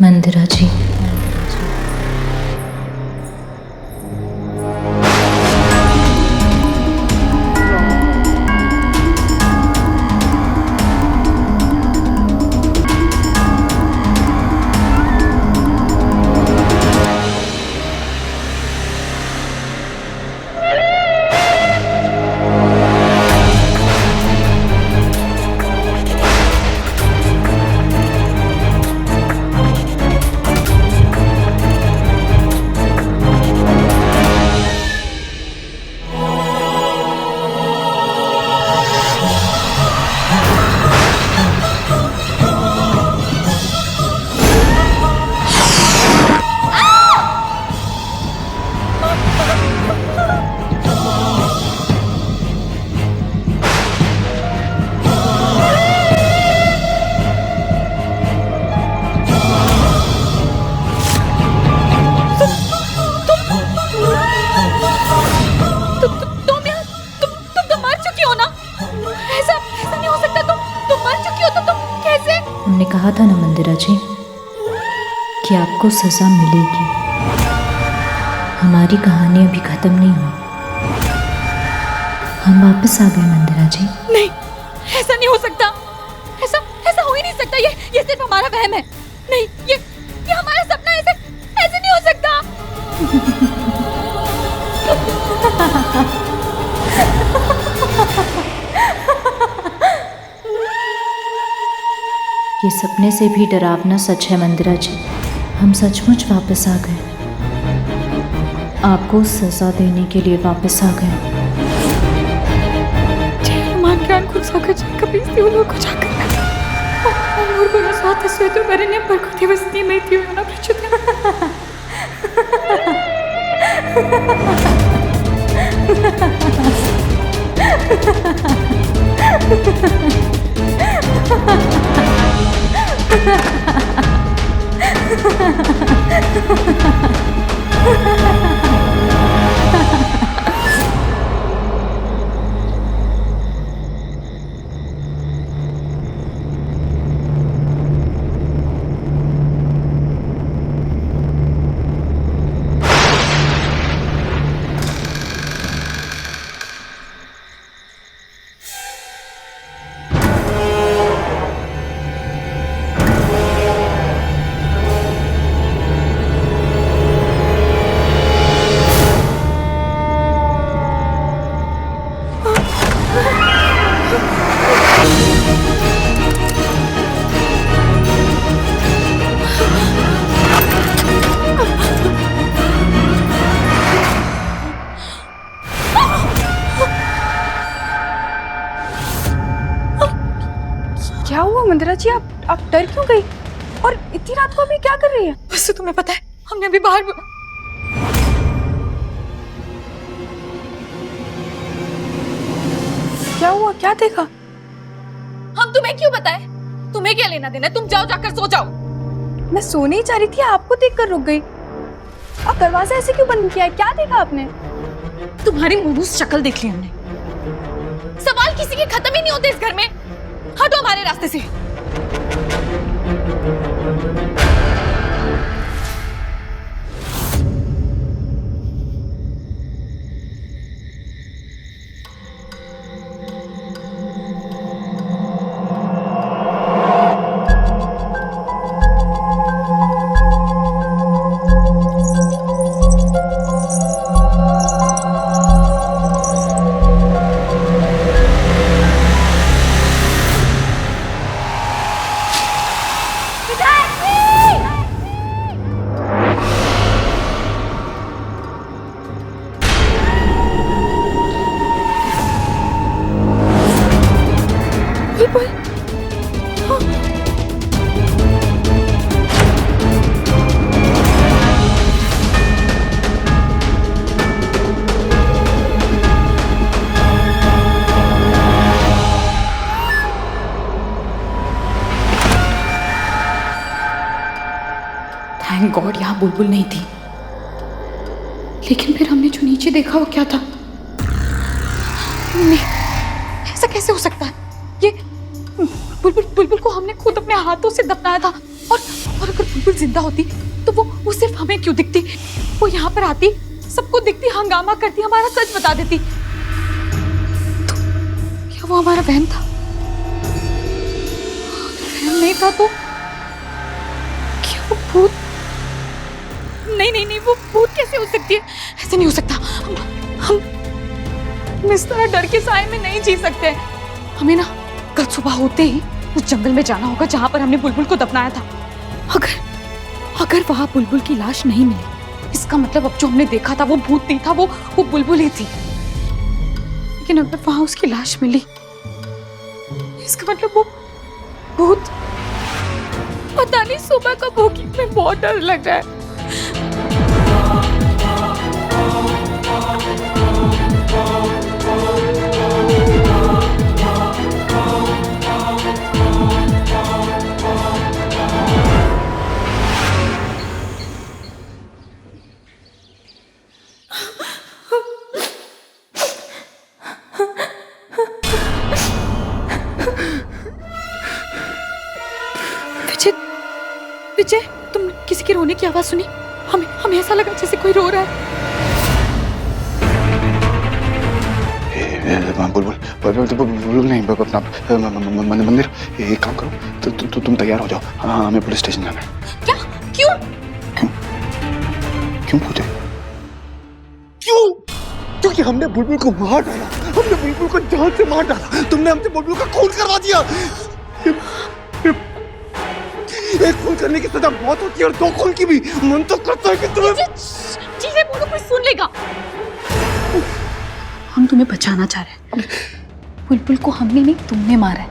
मंदिरा जी, हमने कहा था ना मंदिरा जी कि आपको सजा मिलेगी। हमारी कहानी अभी खत्म नहीं हुई। हम वापस आ गए मंदिरा जी। नहीं, ऐसा नहीं हो सकता। ऐसा हो ही नहीं सकता। ये सिर्फ हमारा वहम है। नहीं, ये हमारा सपना है। ऐसे नहीं हो सकता। ये सपने से भी डरावना सच है मंदिरा जी। हम सचमुच वापस आ गए। आपको सजा देने के लिए वापस आ गए। हनुमान ज्ञान खुद सागर कभी लोगों को जाकर और को स्वात स्वेतो बरने पर को दिवसनी में थी ना प्रचुत। क्या हुआ मंदिरा जी? आप डर क्यों गई? और इतनी रात को अभी क्या कर रही है? बस तुम्हें पता है, हमने अभी बाहर क्या हुआ? क्या देखा? हम तुम्हें क्यों बताएं? तुम्हें क्या लेना देना? तुम जाओ, जाकर सो जाओ। मैं सोने ही चाह रही थी, आपको देखकर रुक गई। आप दरवाजा ऐसे क्यों बंद किया है? क्या देखा आपने? तुम्हारी मनहूस शक्ल देख ली हमने। सवाल किसी के खत्म ही नहीं होते इस घर में। हटो हमारे रास्ते से। थैंक गॉड यहाँ बुलबुल नहीं थी। लेकिन फिर हमने जो नीचे देखा वो क्या था? नहीं, ऐसा कैसे हो सकता है? ये बुलबुल को हमने खुद अपने हाथों से दफनाया था। और अगर बुलबुल जिंदा होती तो वो सिर्फ हमें क्यों दिखती? वो यहाँ पर आती, सबको दिखती, हंगामा करती, हमारा सच बता देती। तो क्या वो हमारा वहम था? वहम नहीं था तो क्या वो भूत? नहीं, वो भूत कैसे हो सकती है? ऐसे नहीं हो सकता। हम इस तरह डर के साए में नहीं जी सकते। हमें ना कल सुबह होते ही उस जंगल में जाना होगा जहां पर हमने बुलबुल को दफनाया था। अगर वहां बुलबुल की लाश नहीं मिली, इसका मतलब अब जो हमने देखा था वो भूत नहीं था, वो बुलबुल ही थी। लेकिन अगर वहां उसकी लाश मिली, इसका मतलब वो भूत। पता नहीं सुबह कब होगी, मुझे बहुत डर लग रहा है। विजय, तुम किसी के रोने की आवाज सुनी? हमें ऐसा लगा जैसे कोई रो रहा है। बुलबुल नहीं, अपना मंदिर। एक काम करो, तुम तैयार हो जाओ। हाँ, हमें पुलिस स्टेशन जाना है। क्या? क्यों? क्यों पूछे? क्यों? क्योंकि हमने बुलबुल को मार डाला, हमने बुलबुल को जान से मार डाला। तुमने हमसे बुलबुल का खून करवा दिया। एक खून करने की सजा मौत होती है और दो खून की भी। मन तो करता है कि तुम्हें चीजें बोलो, कोई सुन लेगा। हम तुम्हें बचाना चाह रहे हैं। बुलबुल को हमने नहीं, तुमने मारा है।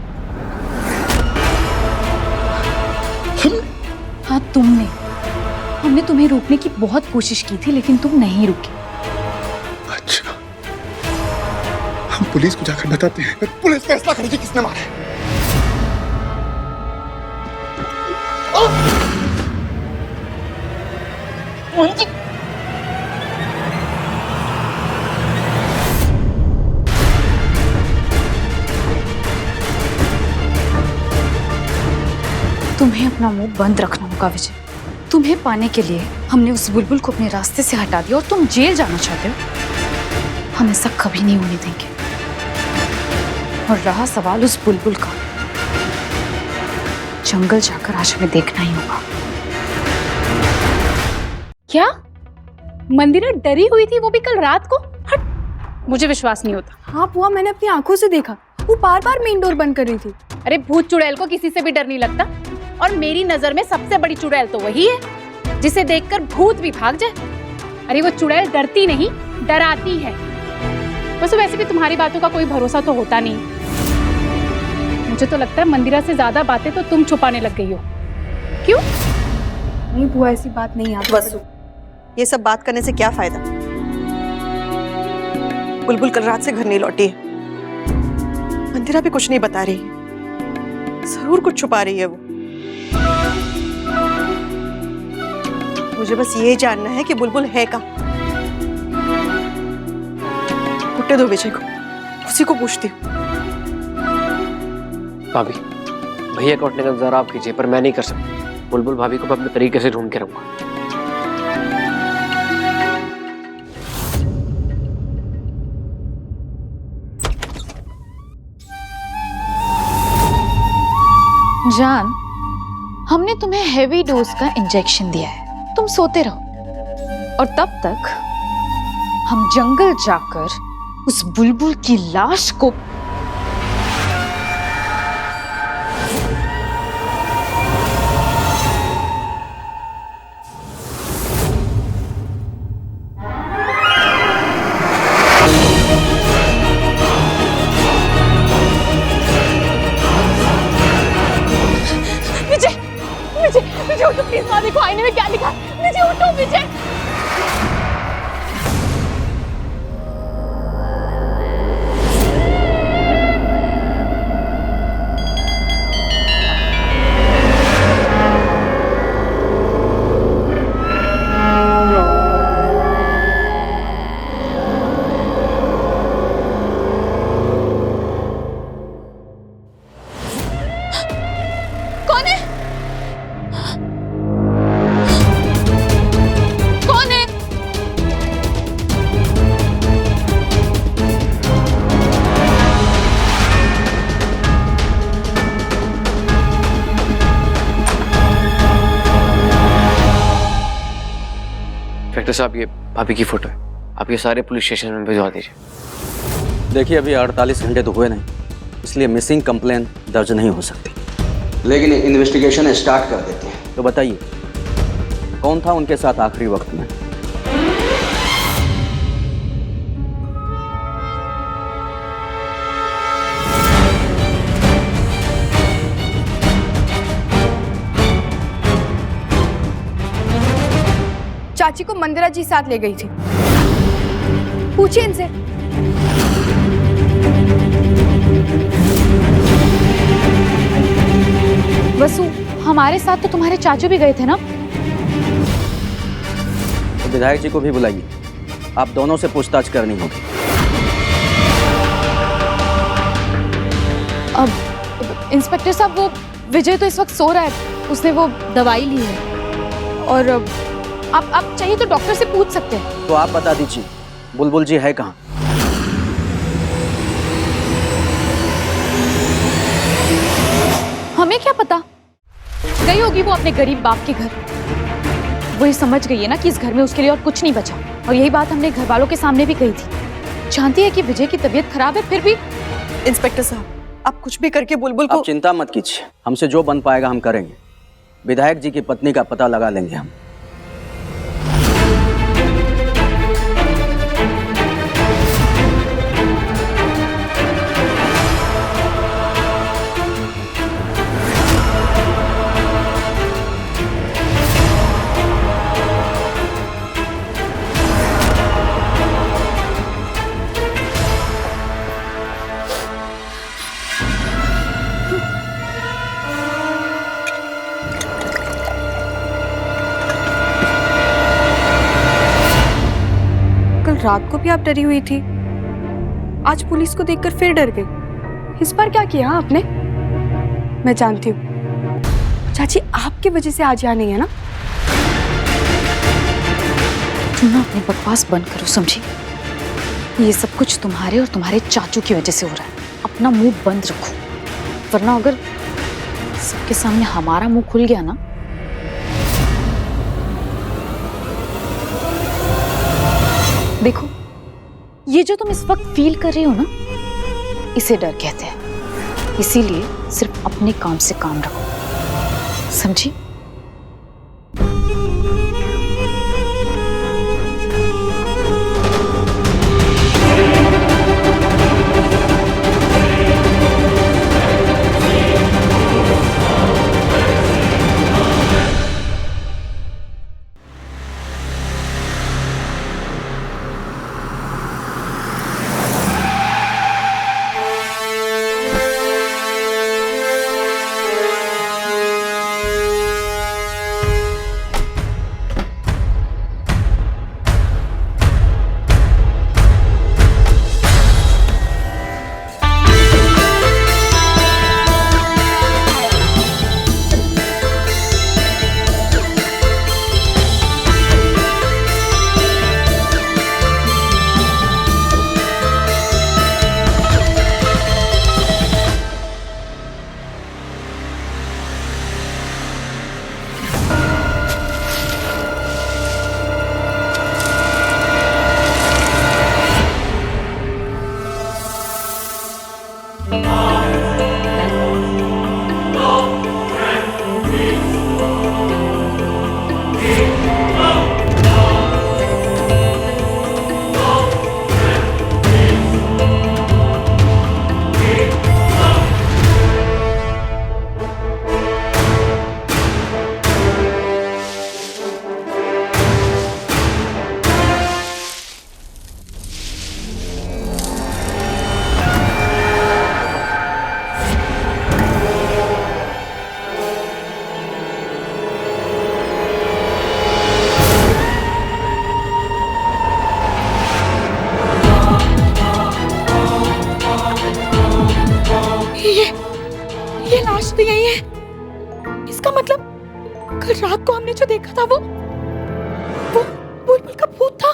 हाँ, तुमने। हमने तुम्हें रोकने की बहुत कोशिश की थी, लेकिन तुम नहीं रुके। अच्छा, हम पुलिस को जाकर बताते हैं। पुलिस फैसला करेगी किसने मारा है। तुम्हें अपना मुंह बंद रखना होगा विजय। तुम्हें पाने के लिए हमने उस बुलबुल को अपने रास्ते से हटा दिया और तुम जेल जाना चाहते हो। हम ऐसा कभी नहीं होने देंगे। और रहा सवाल उस बुलबुल का, जंगल जाकर आज हमें देखना ही होगा। क्या मंदिरा डरी हुई थी, वो भी कल रात को? हट, मुझे विश्वास नहीं होता। हाँ बुआ, मैंने अपनी आंखों से देखा। वो बार बार मेन डोर बंद कर रही थी। अरे भूत चुड़ैल को किसी से भी डर नहीं लगता, और मेरी नजर में सबसे बड़ी चुड़ैल तो वही है जिसे देखकर भूत भी भाग जाए। अरे वो चुड़ैल डरती नहीं, डराती है। वैसे वैसे भी तुम्हारी बातों का कोई भरोसा तो होता नहीं। मुझे तो लगता है मंदिरा से ज्यादा बातें तो तुम छुपाने लग गई हो। क्यों? नहीं बुआ, ऐसी बात नहीं। आप वसु, ये सब बात करने से क्या फायदा? बुलबुल कल रात से घर नहीं लौटी है। मंदिरा भी कुछ नहीं बता रही, जरूर कुछ छुपा रही है वो। मुझे बस ये जानना है कि बुलबुल है कहाँ। कुट्टे दो विजय को, उसी को पूछती हूँ। भाभी, भैया को उठने का इंतजार आप कीजिए, पर मैं नहीं कर सकता। बुलबुल भाभी को मैं अपने तरीके से ढूंढ के रहूंगा। जान, हमने तुम्हें हेवी डोज का इंजेक्शन दिया है। तुम सोते रहो और तब तक हम जंगल जाकर उस बुलबुल की लाश को विजय उठो प्लीज, माँ देखो आईने में क्या लिखा है। विजय उठो विजय। इंस्पेक्टर साहब, ये भाभी की फोटो है, आप ये सारे पुलिस स्टेशन में भिजवा दीजिए। देखिए अभी 48 घंटे तो हुए नहीं, इसलिए मिसिंग कंप्लेन दर्ज नहीं हो सकती। लेकिन इन्वेस्टिगेशन स्टार्ट कर देते हैं। तो बताइए कौन था उनके साथ आखिरी वक्त में? चाची को मंदिरा जी साथ ले गई थी। पूछिए इनसे। वसु, हमारे साथ तो तुम्हारे चाचू भी गए थे ना? तो विधायक जी को भी बुलाइए, आप दोनों से पूछताछ करनी होगी। अब इंस्पेक्टर साहब, वो विजय तो इस वक्त सो रहा है, उसने वो दवाई ली है, और आप चाहिए तो डॉक्टर से पूछ सकते हैं। तो आप बता दीजिए बुलबुल जी है कहाँ? हमें क्या पता, गई होगी वो अपने गरीब बाप के घर। वो ये समझ गई है ना कि इस घर में उसके लिए और कुछ नहीं बचा, और यही बात हमने घर वालों के सामने भी कही थी। जानती है कि विजय की तबीयत खराब है, फिर भी। इंस्पेक्टर साहब, आप कुछ भी करके बुलबुल को। आप चिंता मत कीजिए, हमसे जो बन पाएगा हम करेंगे। विधायक जी की पत्नी का पता लगा लेंगे हम। कल रात को भी आप डरी हुई थी, आज पुलिस को देखकर फिर डर गई। इस बार क्या किया आपने? मैं जानती हूँ चाची, आपकी वजह से आज यहाँ नहीं है ना। तुम ना अपनी बकवास बंद करो, समझी? ये सब कुछ तुम्हारे और तुम्हारे चाचू की वजह से हो रहा है। अपना मुंह बंद रखो, वरना अगर सबके सामने हमारा मुंह खुल गया ना। देखो, ये जो तुम इस वक्त फील कर रही हो ना, इसे डर कहते हैं। इसीलिए सिर्फ अपने काम से काम रखो, समझी? ये लाश तो यही है। इसका मतलब कल रात को हमने जो देखा था वो बुलबुल का भूत था।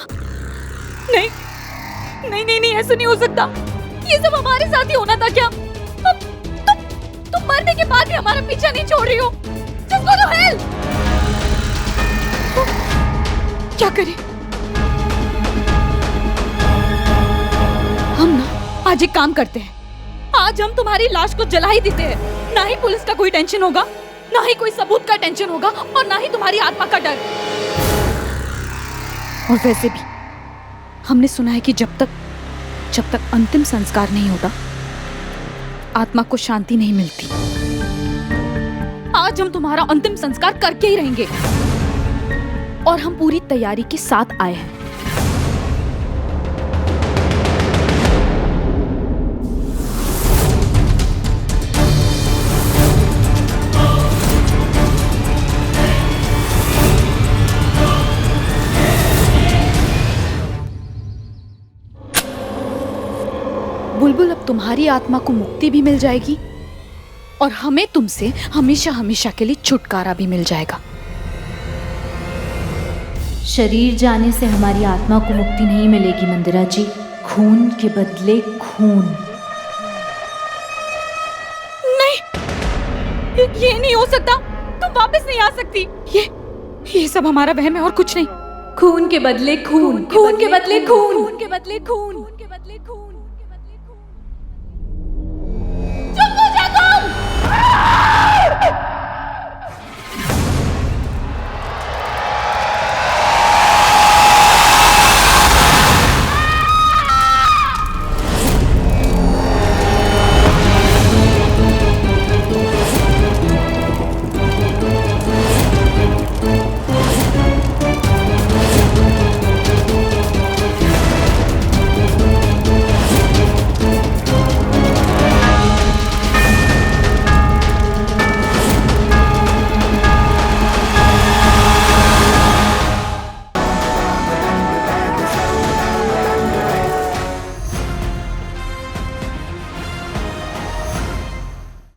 नहीं नहीं नहीं नहीं, ऐसा नहीं हो सकता। ये सब हमारे साथ ही होना था क्या? तुम मरने के बाद भी हमारा पीछा नहीं छोड़ रही हो। Just go to hell! क्या करें? आज एक काम करते हैं, आज हम तुम्हारी लाश को जला ही देते हैं। ना ही पुलिस का कोई टेंशन होगा, ना ही कोई सबूत का टेंशन होगा, और ना ही तुम्हारी आत्मा का डर। और वैसे भी हमने सुना है कि जब तक अंतिम संस्कार नहीं होता, आत्मा को शांति नहीं मिलती। आज हम तुम्हारा अंतिम संस्कार करके ही रहेंगे, और हम पूरी तैयारी के साथ आए हैं। बुलबुल, अब तुम्हारी आत्मा को मुक्ति भी मिल जाएगी, और हमें तुमसे हमेशा हमेशा के लिए छुटकारा भी मिल जाएगा। शरीर जाने से हमारी आत्मा को मुक्ति नहीं मिलेगी मंदिरा जी। खून के बदले खून। नहीं, ये नहीं हो सकता। तुम वापस नहीं आ सकती। ये सब हमारा वहम है और कुछ नहीं। खून के बदले खून, खून के बदले खून, खून के बदले खून, खून के बदले खून।